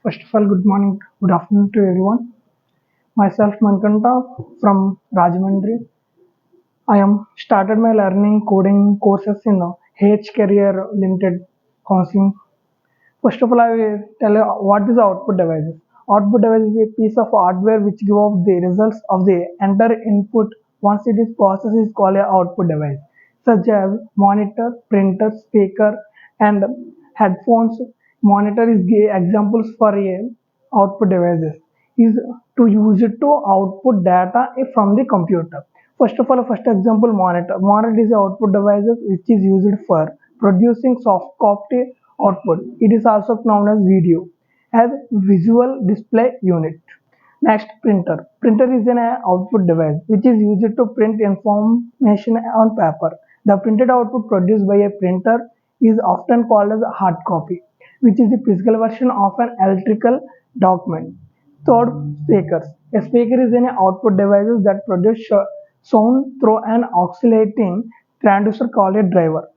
First of all, good morning, good afternoon to everyone. Myself Mankanta from Rajahmundry. I am started my learning coding courses in H Career Limited Counseling. First of all, I will tell you what is output devices. Output device is a piece of hardware which give off the results of the enter input. Once it is processed, is called a output device, such as monitor, printer, speaker, and headphones. Monitor is examples for a output devices. Is to use it to output data from the computer. First of all, first example monitor. Monitor is a output device which is used for producing soft copy output. It is also known as video as visual display unit. Next, printer. Printer is an output device which is used to print information on paper. The printed output produced by a printer is often called as a hard copy, which is the physical version of an electrical document. Third, speakers. A speaker is an output device that produces sound through an oscillating transducer called a driver.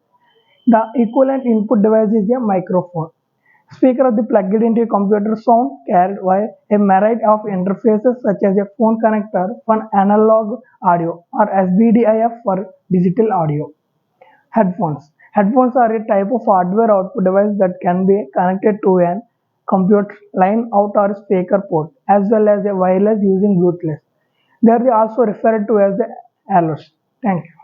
The equivalent input device is a microphone. Speaker of the plugged into a computer sound carried by a myriad of interfaces such as a phone connector for analog audio or SBDIF for digital audio. Headphones. Headphones are a type of hardware output device that can be connected to an computer line out or speaker port as well as a wireless using Bluetooth. They are also referred to as the ALOs. Thank you.